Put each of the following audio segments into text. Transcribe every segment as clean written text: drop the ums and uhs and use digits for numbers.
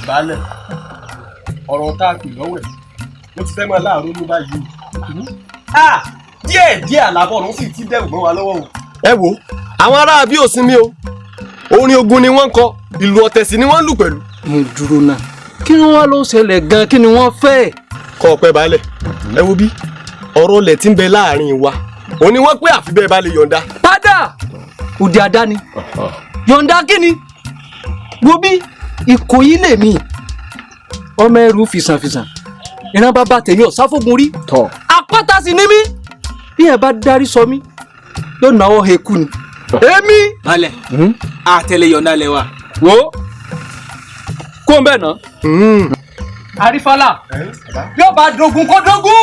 Balẹ̀ ọ̀rọ̀ tá a pè lọ́wọ́ ẹ̀ ló ti fẹ́ máa láàárọ̀ ló bá yìí. Díẹ̀ àlàbọ̀rún sì ti dẹ̀rù mọ́ wa lọ́wọ́ o. Ẹ wo àwọn ará bí ò sinmi o, orin ogun ni wọ́n ń kọ, ìlú ọ̀tẹ̀ sì ni wọ́n ń lù pẹ̀lú. Mo dúró náà kí ni wọ́n ló ṣẹlẹ̀ gan, kí ni wọ́n fẹ́. Kọ́ ọ̀pẹ balẹ̀ ẹ wo bí ọ̀rọ̀ ilẹ̀ tí ń bẹ láàrin wa òní wọ́n pé àfi bẹ́ẹ̀ bá lè yọ̀ǹda. Padà òde àdáni yọ̀ǹda kí ni wo bí Ìkòyí lèmi ọmọ ẹrù fìsànfìsàn ìran bàbá tèmi ọ̀sáfógun rí àpáta sì ní mí bí ẹ bá darí sọ mí yóò náwó heku ni. Èmi. Balẹ̀ àtẹlẹ yọ̀ǹda lẹ wa. Wo kó ń bẹ̀ náà. Àrífálà yóò bá dogun kó dogun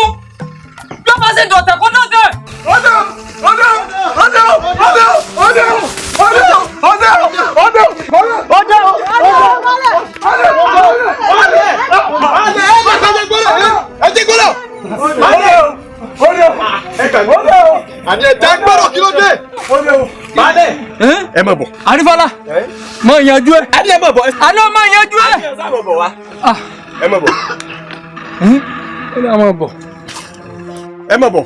yóò bá ṣe dọ̀tẹ̀ kó dọ̀tẹ̀. Ẹ má bọ̀. Àrífálà mọ ìyanjú ẹ. Adé ẹ má bọ̀. Àná mọ ìyanjú ẹ. Ẹ má bọ̀. Ó lè má bọ̀. Ẹ má bọ̀.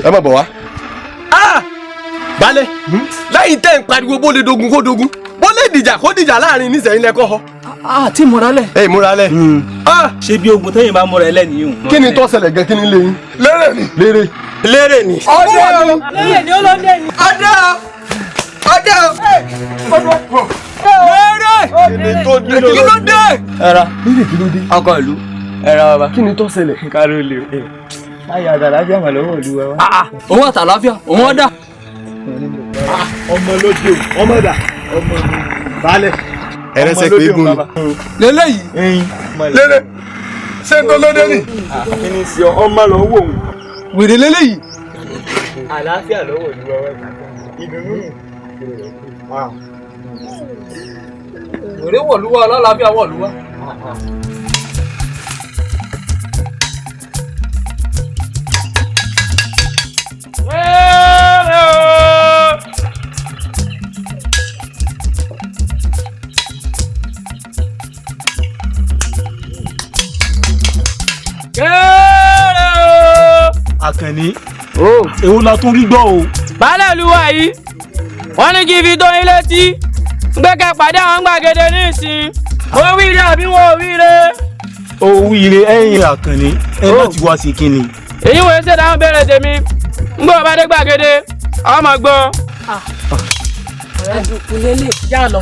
Ẹ má bọ̀ wá. Balẹ̀ lẹ́yìn tẹ́ ń pariwo bó lè dogun kó dogun bó lè dìjà kó dìjà láàrin nísẹ̀yìn lẹ́kọ́ họ. Àti múralẹ̀. Ẹ múralẹ̀. Ṣé bí ogun tẹ́yìn bá múra ẹlẹ́ni yìí? Kí ni tó ṣẹlẹ̀ gan, kí ni lẹ́yìn? Lérè ni. Lérè ni ó lọ dé ni. Lérè kí ló dé? Ẹ̀ra Lérè kí ló dé? ọkọ̀ ìlú ẹ̀ra bàbá. Kí ni tó ṣẹlẹ̀? Káró lè o. Ayé àtàláfíà mà lọ́wọ́ ìlú wa. Òun àtàláfíà òun ọ̀dà. Ọmọ lóde o, ọmọ dà. Balẹ̀. Ẹrẹsẹ̀ pé egun ni. Lélẹ́yìí. Lérè ṣé n tó lóde ni? Kí ni sí ọmọ lọ wò ó? Wèrè lélẹ́yìí. Àlàáfíà lọ́wọ́ ìlú wa wá. Ìdùnnú. Wèrè wọ̀lúwà ọlọ́láfíà wọ̀lúwà. Àkànní èwo la tún rí gbọ́ o. Baálẹ̀ olúwa yìí wọ́n ní kí n fi tó yín létí gbé kẹ́ pàdé àwọn gbàgede ní ìsìn ó wíire àbí wọn ò wíire. Ó wíire ẹ̀yìn Àkànní ẹ láti wá sí kíni. èyí wòye ṣe dáhùn béèrè tèmi ń gbọ́ bá dé gbàgede àwọn máa gbọ́. ọ̀rẹ́ dùnkù lélẹ̀ já lọ.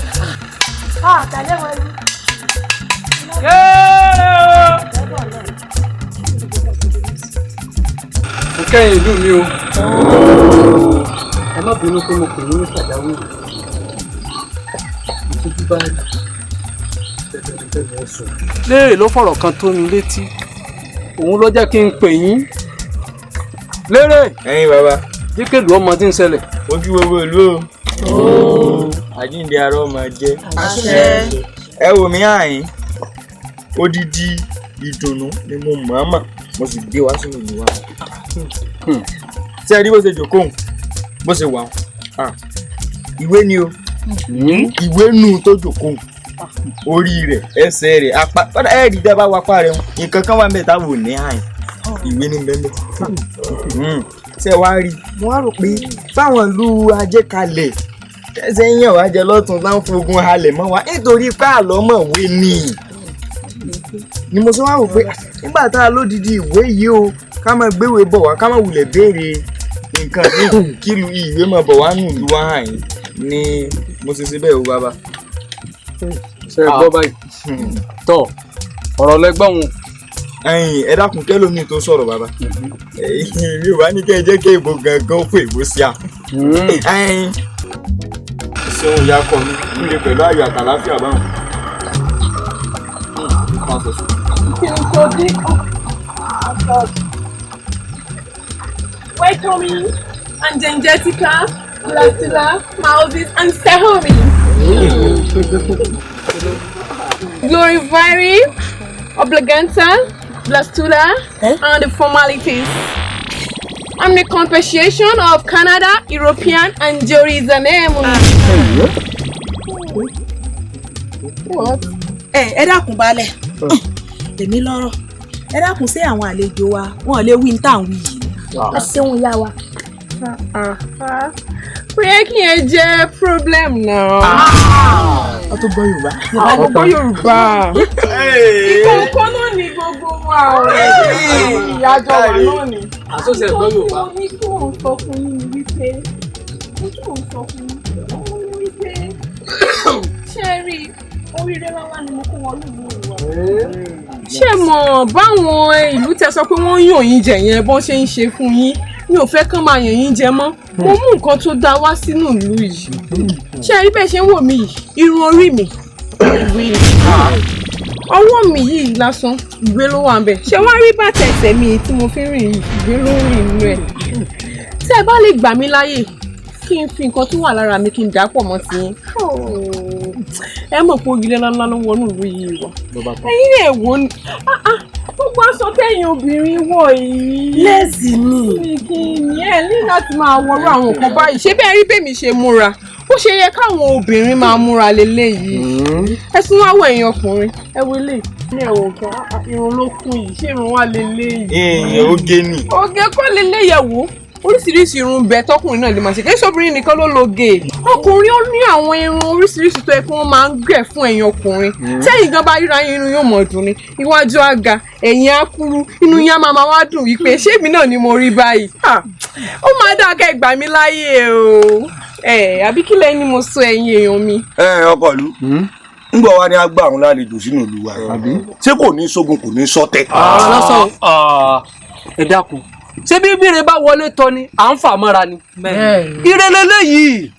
tàlẹ́ wọn ni. Kẹ́yìn ìlú mi o. Ẹ má bínú pé mo pè ní pàjáwìrì. Ìtújú báyìí. Lérè ló fọ̀rọ̀ kan tó mi létí. Òun ló jẹ́ kí n pè yín. Lérè. Ẹ̀yin bàbá. Díkèlú ọmọ tí ń ṣẹlẹ̀. Ojú gbogbo ìlú o. Àjíǹde ara ọmọ jẹ́. Ẹ wò mí àyín. Odidi ìdùnnú ni mo mọ̀ọ́mọ̀ mo sì gbé wá sínú ìlú wa. Tí ẹ rí bó ṣe jókòó bó ṣe wà ìwé ni o ìwé nù tó jókòó orí rẹ̀ ẹsẹ̀ rẹ̀ apá kódà ẹ rí dábàá wá pa rẹ̀ nǹkan kan wà mẹ́ta wò ní àyìn ìwé ní bẹ́ẹ̀ ṣe wá rí mo wá rò pé fáwọn ìlú ajékalẹ̀ ẹsẹ̀ yàn wá jẹ lọ́tún láwọn fogun halẹ̀ mọ́ wa nítorí pé àlọ́mọ̀wé ni mo sọ wá rò pé nígbà tá a lódìdí ìwé yìí o ká máa gbéwèé bọ̀ wá ká máa wulẹ̀ béèrè nǹkan ní kílù ìwé máa bọ̀ wá nù ìlú wa hàn yín ni mo ṣe ṣe bẹ́ẹ̀ o bàbá. ṣe gbọ́ báyìí tọ́ ọ̀rọ̀ lẹ́gbọ́n wọn. Ẹ dákun kẹ́lómi tó sọ̀rọ̀ bàbá mi ò wá ní kẹ́ ẹ jẹ́ kí èbó gangan fún èbó sí à. Ṣéun ìyá kọ mi nílé pẹ̀lú ayọ̀ àtàláfíà báwọn. Welcoming and Gengetica, Blastula, Mouses, and Sehomi. Glorifying, Obliganta, Blastula, and the formalities. And the compensation of Canada, European, and Jerusalem. What? Ẹ dákun balẹ̀. Èmi lọ́rọ̀. Ẹ dákun ṣé àwọn àlejò wa wọ́n lè wí ní tàn wí yìí. Ẹ ṣeun ìyá wa. Kò yẹ kí ẹ jẹ́ problem náà. Ó tó gbọ́ Yorùbá. Gbọ́ Yorùbá. Ìkọ̀ọ̀kan náà ni gbogbo wa ọ̀rẹ́. Ìyájọ́ wa náà ni. Àsọ̀sẹ̀ gbọ́ Yorùbá. Ní kí òun sọ fún yín wípé ṣé rí oríire lọ́wọ́ ni mo kó wọn lùlù ìwà. Ṣé mọ̀ báwọn ìlú tẹ sọ pé wọ́n yàn yín jẹ yẹn bọ́n ṣe ń ṣe fún yín mi ò fẹ́ kán máa yàn yín jẹ mọ́ mo mú nǹkan tó dá wá sínú ìlú yìí ṣé rí bẹ́ẹ̀ ṣe ń wò mí yìí irun orí mi ìwé ọwọ́ mi yìí lásán ìwé ló wà ń bẹ̀ ṣé wọ́n rí bàtà ẹsẹ̀ mi tí mo fi ń rìn yìí ìwé ló ń rìn inú ẹ̀ tí ẹ bá lè gbà mí láyè kí n fi nǹkan tó wà lára mi kí n dà pọ̀ mọ́ sí yín ẹ mọ̀ pé ògìlẹ̀ ńláńlá ló wọnú ìlú yìí wọ̀ ẹ̀yin lè wò ní gbogbo aṣọ tẹ̀yìn obìnrin wọ̀ yìí lẹ́sì ni kí ni ẹ ní láti máa wọrú àwọn nǹkan báyìí ṣé bẹ́ẹ̀ rí bẹ́mi ṣe múra ó ṣe yẹ káwọn obìnrin máa múra leléyìí ẹ tún wá wọ ẹ̀yin ọkùnrin ẹ wo lè ní ẹ̀wọ̀n kan irun ló kún yìí ṣé irun wà leléyìí. èèyàn oge ni. oge kọ́ leléyìí ẹ̀ wò oríṣiríṣi irun bẹ tọkùnrin náà lè máa ṣe kí sóbìnrin nìkan ló lóge ọkùnrin ó ní àwọn irun oríṣiríṣi tó yẹ kí wọ́n máa ń gẹ̀ fún ẹ̀yin ọkùnrin tẹ́yìn gan bá ríra yín inú yóò mọ̀ dùn ni iwájú àga ẹ̀yìn á kúrú inú yín á máa wá dùn wípé ṣé èmi náà ni mo rí báyìí ó máa dáa kẹ́ gbà mí láyè o àbí kí lẹ́yìn ni mo sọ ẹ̀yin èèyàn mi. ọkọ ìlú ngbọ wa ni a gbà àwọn lálejò sínú ìlú wa ṣé kò ní sógun kò ní ṣọ̀tẹ̀. ẹ dákun ṣé bí bíire bá wọlé tọ ni à ń fà mọ́ra ni ire leléyìí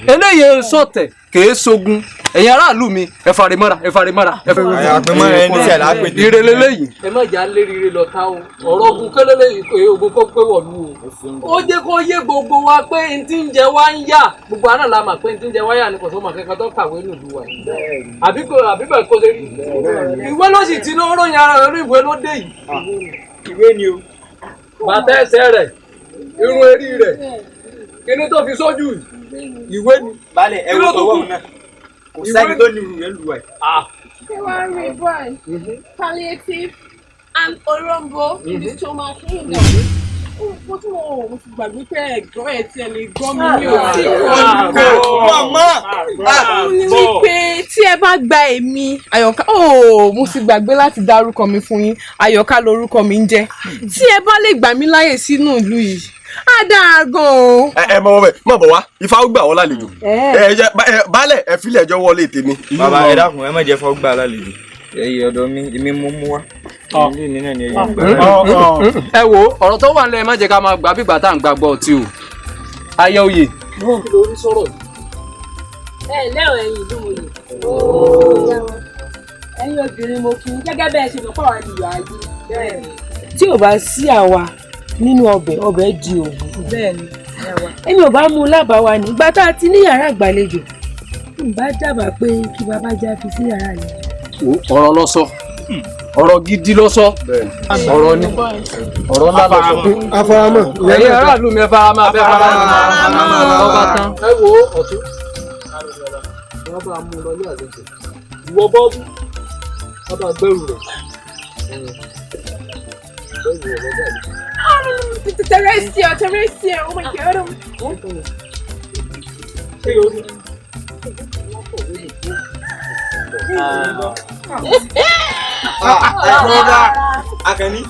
eléyìí sọ̀tẹ̀ kèé sogun ẹ̀yin aráàlú mi ẹ fari mọ́ra ẹ fari mọ́ra. àpèmọ́ra ẹni tí ẹ̀ lápè. ire leléyìí. ẹ má jà lé rire lọ ta o ọ̀rọ̀ ogun kélélé yìí ogun kó pé wọ̀lú o. ó jẹ́ kó yé gbogbo wa pé n ti ń jẹ wá ń yà gbogbo àná la mà pé n ti ń jẹ wá yà ni kò sọ ma kẹ́kọ̀ọ́ tó kàwé nílùú wa. àbí bẹ́ẹ̀ kó ṣe rí. ìwé ló sì ti lóró yàrá orí ìwé ló dé yìí. ìwé ni o. bàtà ẹsẹ̀ rẹ̀ irun erí rẹ̀ kíní tó fi sójú ìwé ni. balẹ̀ ẹ wo tọwọ́ náà kò sẹ́ni tó ní ìwé lù ẹ̀. ṣé wàá rí bọ́ọ̀lù palliative and orombo in the stomach kingdom. mo tún mo ti gbàgbé pé ẹ̀gbọ́n ẹ̀ tí ẹ lè gbọ́ mi ní òsì kan. mo ní wípé tí ẹ bá gba èmi àyọ̀ká mo ti gbàgbé láti dárúkọ mi fún yín àyọ̀ká lórúkọ mi ń jẹ́ tí ẹ bá lè gbà mí láyè sínú ìlú yìí á dáa gan o. ẹ mọ bẹ mọ bọ wá ifá ó gbà wọn lálejò baálẹ̀ ẹ filẹ̀ ẹjọ́ wọlé tèmi. bàbá ẹ dákun ẹ má jẹ́ fọ́ gbà lálejò ẹyẹ ọ̀dọ̀ mi èmi mú wá. ẹ wo ọ̀rọ̀ tó wà nílẹ̀ ẹ má jẹ́ ká máa gbà bí gbà tá à ń gbàgbọ́ ọtí o ayé oyè. lórí sọ̀rọ̀ yìí. ẹ lẹ́wọ̀n ẹ̀yin ìlú mo lè. ẹ̀yin obìnrin mo kí gẹ́gẹ́ bẹ́ẹ̀ ṣe mọ̀ pé àwọn ènìyàn ayé. tí ò bá sí àwa nínú ọbẹ̀ di òògùn. bẹ́ẹ̀ni èmi ò bá mú un lábàá wa nígbà tá a ti ní yàrá àgbàlejò n bá dábàá pé kí bàbá já fi sí yàrá yìí. ọ̀rọ̀ ló sọ ọ̀rọ̀ gidi ló sọ ọ̀rọ̀ ni ọ̀rọ̀ ńlá ló sọ. afaramọ́ ẹ̀yin aráàlú mi ẹ faramọ́ abẹ́ faramọ́ ọba tán. ẹ wo ọ̀tún wọ́n bá mú un lọ ní àlejò ìwọ bọ́ọ̀bù wọ́n bá gbẹ́rù rẹ̀. Terrestrial, oh my God. Akànní.